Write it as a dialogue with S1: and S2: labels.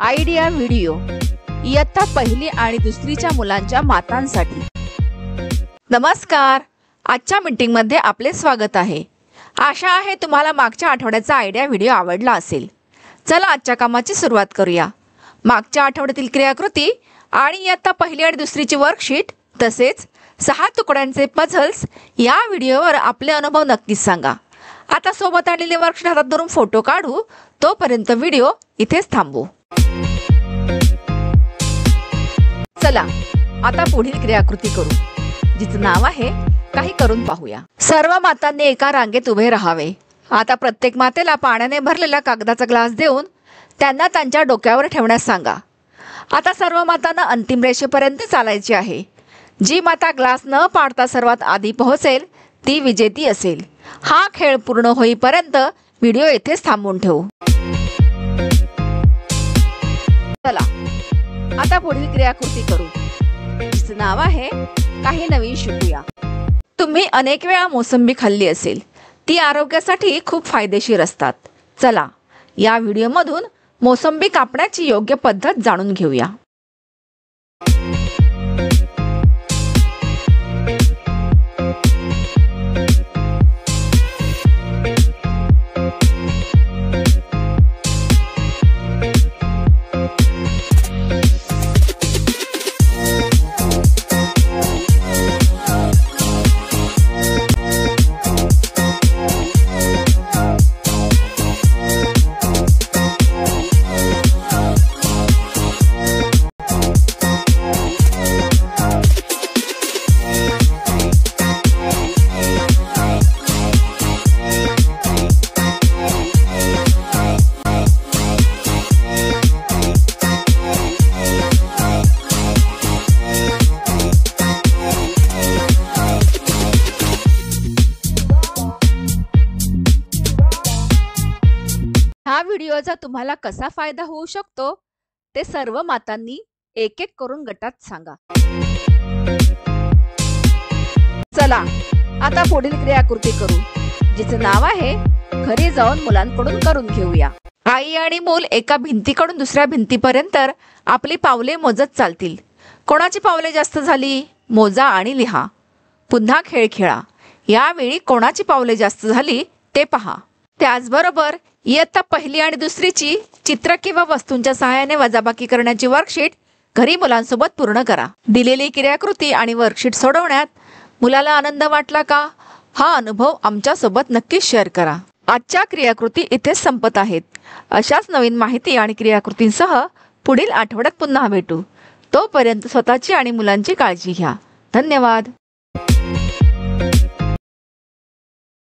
S1: Idea video इयत्ता पहिली आणि दुसरीच्या मुलांच्या मातांसाठी। नमस्कार, आजच्या मीटिंगमध्ये आपले स्वागत आहे। आशा आहे तुम्हाला मागच्या आठवड्याचा आयडिया व्हिडिओ आवडला असेल। चला आजच्या कामाची सुरुवात करूया। मागच्या आठवड्यातील क्रियाकृती आणि इयत्ता पहिली आणि दुसरीची वर्कशीट तसेच 6 तुकड्यांचे पझल्स या व्हिडिओवर आपले अनुभव नक्कीच सांगा। आता सोबत आणलेले वर्कशीट हातात धरून फोटो काढू, तोपर्यंत व्हिडिओ इथेच थांबवू। चला आता पुढील क्रियाकृती करू, जिचं नाव आहे काही करून पाहूया। सर्व मातांनी एका रांगेत उभे राहावे। आता प्रत्येक मातेला पाण्याने भरलेला कागदाचा ग्लास देऊन त्यांना त्यांच्या डोक्यावर ठेवण्यास सांगा। आता सर्व मातांना अंतिम रेषेपर्यंत चालायचे आहे। जी माता ग्लास न पाडता सर्वात आधी पोहोचेल ती विजेती असेल। हा खेळ पूर्ण होईपर्यंत व्हिडिओ इथेच थांबवून ठेवू। चला आता पुढील क्रियाकृती करू, जिचं नाव आहे काही नवीन शिकूया। तुम्ही अनेक वेळा मोसंबी खाल्ली असेल, ती आरोग्यासाठी खूप फायदेशीर असतात। चला या व्हिडिओमधून मोसंबी कापण्याची योग्य पद्धत जाणून घेऊया। हा व्हिडिओचा तुम्हाला कसा फायदा होऊ शकतो ते सर्व मातांनी एक एक करून गटात सांगा। चला आता पुढील क्रियाकृती करू, जिचं नाव आहे घरी जाऊन मुलांकडून करून घेऊया। आई आणि मूल एका भिंतीकडून दुसऱ्या भिंतीपर्यंत आपली पावले मोजत चालतील। कोणाची पावले जास्त झाली मोजा आणि लिहा। पुन्हा खेळ खेळा। यावेळी कोणाची पावले जास्त झाली ते पहा। त्याचबरोबर इयत्ता पहिली आणि दुसरीची चित्र किंवा वस्तूंच्या सहाय्याने वजाबाकी करण्याची वर्कशीट घरी मुलांसोबत पूर्ण करा। दिलेली क्रियाकृती आणि वर्कशीट सोडवण्यात मुलाला आनंद वाटला का? हा अनुभव आमच्यासोबत नक्कीच शेअर करा। आजच्या क्रियाकृती इथेच संपत आहेत। अशाच नवीन माहिती आणि क्रियाकृतींसह पुढील आठवड्यात पुन्हा भेटू। तोपर्यंत स्वतःची आणि मुलांची काळजी घ्या। धन्यवाद।